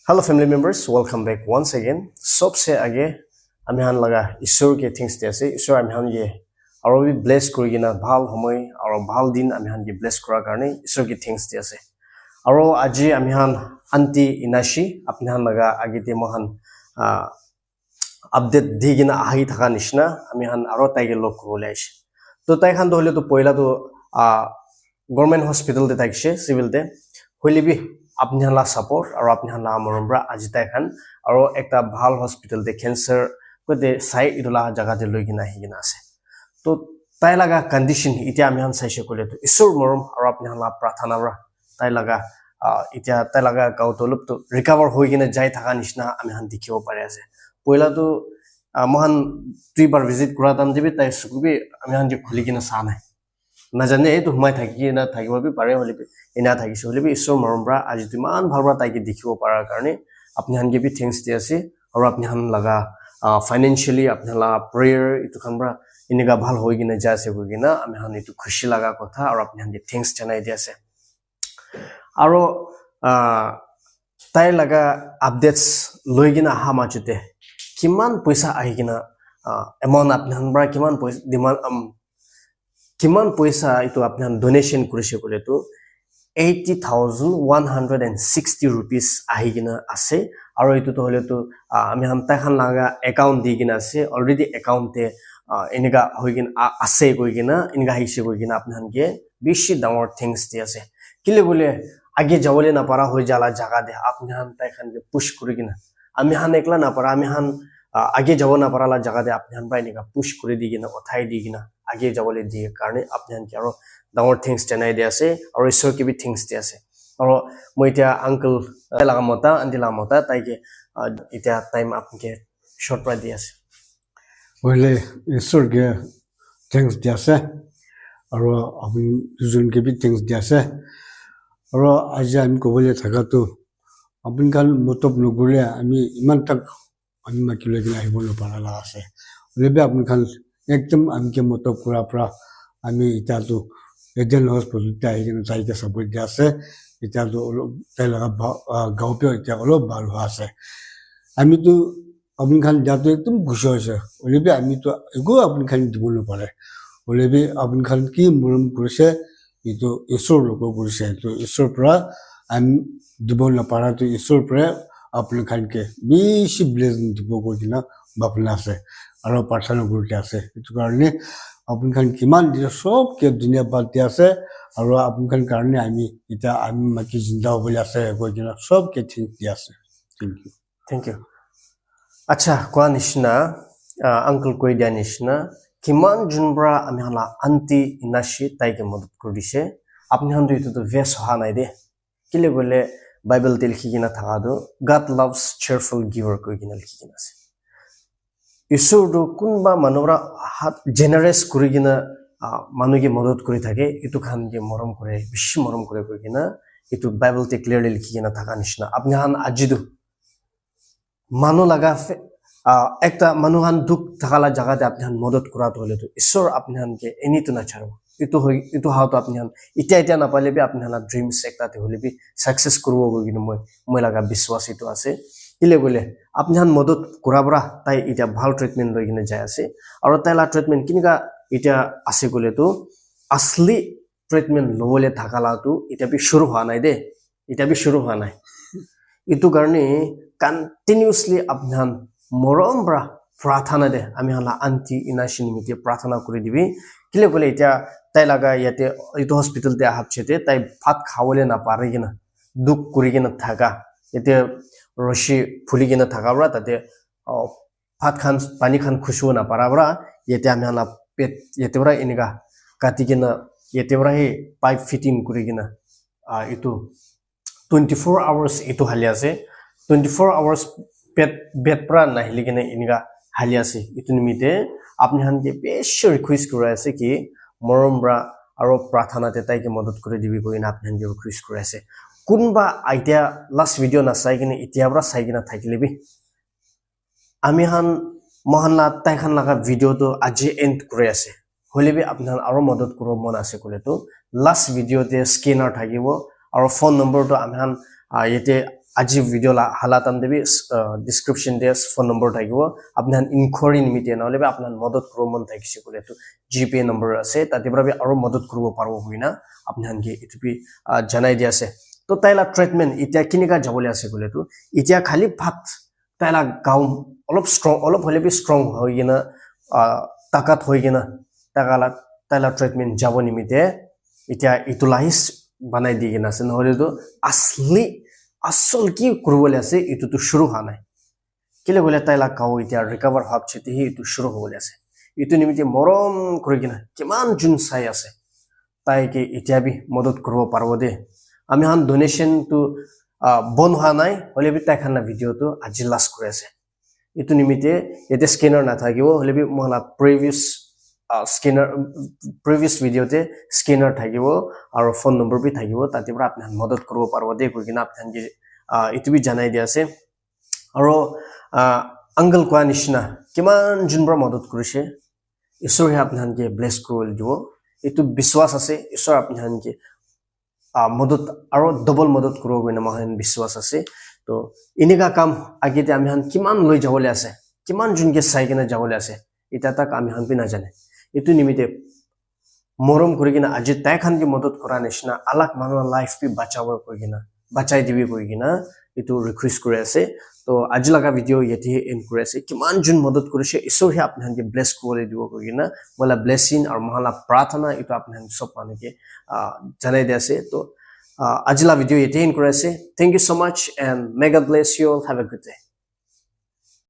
Hello family members, welcome back once again. सबसे आगे आमी हान लगा ईश्वर के थिंग्स देसे ईश्वर आमी हान ये और भी ब्लेस करिगिना ভাল সময় और ভাল दिन आमी हान ये ब्लेस करा कारणे ईश्वर के थिंग्स देसे और আজি आमी हान आंटी इनाशी आपने हान लगा आगे ते मोहन अपडेट दिगिना आही थाका निशना आमी हान और ताइगे लोक कोलाइश तो ताइ खान दोले तो पहिला तो गवर्नमेंट हॉस्पिटल दे ताइसे सिविल दे होइले भी अपनी हला सपोर्ट और अपनी हला मरमब्रा आज ताइ खान और एकटा ভাল हॉस्पिटल दे कैंसर को दे साइ इदुला जगह दे लगिना हिगिना আছে तो ताइ लगा कंडीशन इতিয়া आमी हान साइसे कोले तो ईश्वर मरम और अपनी हला प्रार्थना रा ताइ लगा इতিয়া ताइ लगा गाउतलुप तो रिकवर होइगिना जाय थाका निसना आमी हान देखिबो पारे আছে पहिला तो मोहन 3 बार विजिट करा दाम देबे ताइ सुकुबे आमी हान जे खुलिगिना सा নাই নাজানে এই তো হুমাই থাকি না থাকিব বি পারে হলি ইনা থাকিছে হলি বি ঈশ্বর মৰমৰা আজি তিমান ভালৰা তাইকে দেখিব পাৰাৰ কাৰণে আপনি হানগে বি থ্যাঙ্কস দি আছে আৰু আপনি হান লাগা ফাইনান্সিয়ালি আপনি লা প্ৰেয়াৰ ইটো খানৰা ইনিগা ভাল হৈ কিনে যাছে গিনা আমি হান ইটো খুশি লাগা কথা আৰু আপনি হানগে থ্যাঙ্কস জানাই দি আছে আৰু তাই লাগা আপডেটস লৈ কিনা আহা মাজতে কিমান পইচা আহি কিনা এমাউন্ট আপনি হানৰা কিমান পইচা ডিমান্ড किमान पैसा इतो आपने डोनेशन करिसे कोले तो 80,160 रुपीस आहिगिना আছে আৰু ইটো তো হলে তো আমি হাম তাখান লাগা একাউন্ট দিগিনা আছে অলরেডি একাউন্টে এনেগা হইগিন আছে কইগিনা ইনগা হিসে কইগিনা আপনি হানগে বেশি ডাঙৰ থিংস দি আছে কিলে বলে আগে যাবলে না পারা হই जाला জায়গা দে আপনি হান তাখানকে পুশ করিগিনা আমি হান একলা না পারা আমি হান आगे যাব না পারালা জায়গা দে আপনি হান বাইনিগা পুশ করে দিগিনা উঠাই দিগিনা आगे जावले दिए कारणे आपने हानके आरो डाঙৰ थिंग्स जनाइ दे আছে আৰু ঈশ্বৰ के भी थिंग्स दे আছে আৰু মই এতিয়া আঙ্কেল লাগা মতা আন্টি লাগা মতা তাইকে এতিয়া টাইম आपके শর্ট প্রাই দি আছে ওলে ঈশ্বৰ কে থ্যাঙ্কস দি আছে আৰু আপুনি দুজন কে भी থ্যাঙ্কস দি আছে আৰু আজি আমি কবলে থাকা তো আপুনি কাল মতব নগলে আমি ইমান তাক আমি মাকিলে গিলা আহিব নপাৰালা আছে ওলেবে আপুনি কাল एकदम आमके मतब कुरा प्रा आमी इता तो एजन हॉस्पिटल ताइ के ताइ के सपोर्ट दे আছে इता तो ताइ लगा गांव पे इता ओलो बाल আছে आमी तो अपन खान जातो एकदम खुश होइसे ओलेबे आमी तो एगो अपन खान दिबो पारे ओलेबे अपन खान की मुरम करसे इतो ईश्वर लोक करसे तो ईश्वर प्रा आम दिबो न पारा तो ईश्वर प्रा अपन खान के बेसी ब्लेसिंग दिबो कोदिना बापना আছে আৰু প্ৰাৰ্থনা কৰিতে আছে এটো কাৰণে আপুনি খান কিমান দিন সব কে দুনিয়া বাতি আছে আৰু আপুনি খান কাৰণে আমি এটা আমি মাকি জিন্দা হবলৈ আছে গইনা সব কে ঠিক দি আছে থ্যাংক ইউ আচ্ছা কোৱা নিশনা আঙ্কেল কই দিয়া নিশনা কিমান জুনব্ৰা আমি হালা আন্টি ইনাশি তাইকে মদত কৰিছে আপনি হান দুইটো তো ভেস হা নাই দে কিলে গলে বাইবেল তে লিখি কিনা থাকা দো গড লাভস cheerful giver কই কিনা লিখি কিনা আছে ঈশ্বৰ দো কোনবা মানৱৰা হাত জেনাৰেস কৰি কিনা মানুহে মদত কৰি থাকে ইটো খান যে মৰম কৰে বেছি মৰম কৰে কই কিনা ইটো বাইবেল তে ক্লিয়াৰলি লিখি কিনা থাকা নিশনা আপনি হান আজিদু মানু লাগা একটা মানুহান দুখ থাকালা জায়গাতে আপনি হান মদত কৰাত হলে তো ঈশ্বৰ আপনি হানকে এনিটো না ছাড়ো ইটো হাউতো আপনি হান ইতিয়া না পালে বি আপনি হান ড্রিমস একটাতে হলে বি সাকসেস করব গই কিনা মই লাগা বিশ্বাস ইটো আছে কিলে গলে আপনি হান মদত কৰাবৰা তাই ইটা ভাল ট্ৰিটমেন্ট লৈ কিনে যায় আছে আৰু তাইলা ট্ৰিটমেন্ট কিনিকা ইটা আছে গলে তো আসলি ট্ৰিটমেন্ট লবলে থাকালা তো ইটা বি শুৰু হোৱা নাই দে ইটা বি শুৰু হোৱা নাই ইটো কাৰণে কন্টিনিউয়াসলি আপনি হান মৰমৰা প্ৰাৰ্থনা দে আমি হালা আন্টি ইনাশি নিমিতে প্ৰাৰ্থনা কৰি দিবি কিলে গলে ইটা তাই লাগা ইয়াতে ইটো হস্পিটাল তে আহাপছেতে তাই ভাত খাৱলে না পাৰে কিনা দুখ কৰি কিনা থাকা এতে রশি ফুলি কিনা থাকাবরা তাতে ভাত খান পানি খান খুশু না পারাবরা এতে আমি হালা পেট এতেবরা ইনিগা কাটি কিনা এতেবরা হে পাইপ ফিটিং কৰি কিনা ইটো 24 আওয়ার্স ইটো হালি আছে 24 আওয়ার্স পেট বেড প্রা নাহিলি কিনা ইনিগা হালি আছে ইটো নিমিতে আপনি হানকে বেশি রিকোয়েস্ট করে আছে কি মৰমৰা আৰু প্ৰাৰ্থনাতে তাইকে মদত কৰি দিবি কইনা আপনি হানকে ৰিকোয়েস্ট কৰে আছে কোনবা আইডিয়া লাস্ট ভিডিও না চাই কিনে ইতিয়াবৰা চাই কিনা থাকিলেবি আমি হান মহল্লা তাইখান লাগা ভিডিও তো আজি এন্ড কৰি আছে হলিবি আপনাৰ আৰু মদত কৰিব মন আছে কলে তো লাস্ট ভিডিওতে স্ক্যানাৰ থাকিব আৰু ফোন নম্বৰ তো আমি হান ইতে আজি ভিডিও হালাতাম দেবি ডিসক্রিপশন দে ফোন নম্বর থাকিব আপনি ইনকোয়ারি নিমিতে নহলে আপনার মদত করব মন থাকিছে বলে তো জিপে নম্বর আছে তাতে পৰা আৰু মদত কৰিব পারবো হইনা আপনি হানকে এটুপি জানাই দি আছে তো তাইলা ট্রিটমেন্ট ইতিয়া কিনিকা যাবলে আছে বলে তো ইতিয়া খালি ভাত তাইলা গাও অলপ স্ট্রং অলপ হলে বি স্ট্রং হইগিনা তাকাত হইগিনা তাইলা ট্রিটমেন্ট যাব নিমিতে ইতিয়া ইতুলাহিস বানাই দি কিনা আছে নহলে তো আসলি আসল কি করবলে আছে ইটো তো শুরু হয় নাই কেলে বলে তাইলা গাও ইতিয়া রিকভার হচ্ছে তে ইটো শুরু হবলে আছে ইটো নিমিতে মরম করে কিনা কিমান জুন চাই আছে তাইকে ইতিয়া বি মদত করব পারবো দে আমি হান ডোনেশন তো বন হওয়া নাই হলে বি তাই খানা ভিডিও তো আজি লাস্ট করে আছে ইটো নিমিতে এতে স্ক্যানার না থাকিব হলে বি মহলা প্রিভিয়াস ভিডিওতে স্ক্যানার থাকিব আর ফোন নম্বর বি থাকিব তাতে পৰা আপনি মদত করব পারবো দে কই কিনা আপনি ইটো বি জানাই দি আছে আর আঙ্কেল কোয়া নিচিনা কিমান জুনবৰা মদত কৰিছে ঈশ্বৰে আপোনাকে ব্লেছ কৰিব দিব এইটো বিশ্বাস আছে ঈশ্বৰ আপোনাকে মদত আৰু ডবল মদত কৰিব গৈ নামহন বিশ্বাস আছে তো এনেকা কাম আগেতে আমি হান কিমান লৈ যাবলৈ আছে কিমান জুনকে চাই কিনে যাবলৈ আছে এটা তাক আমি হান পি নাজানে এইটো নিমিতে মৰম কৰি কিনা আজি তাই খানকে মদত কৰা নিচিনা আলাক মানুহৰ লাইফ বি বাঁচাব কৈ কিনা বাঁচাই দিবি কৈ কিনা এইটো ৰিকুৱেষ্ট কৰি আছে তো আজি লগা ভিডিও ইয়াতে এন্ড কৰি আছে কিমান জুন মদত কৰিছে ঈশ্বৰে আপোনাকে ব্লেছ কৰিবলৈ দিব কৈ কিনা মলা ব্লেছিং আৰু মহলা প্ৰাৰ্থনা এইটো আপোনাক সব মানুহকে জানাই দি আছে তো আজি লা ভিডিও ইয়াতে এন্ড কৰি আছে thank you so much and may God bless you all have a good day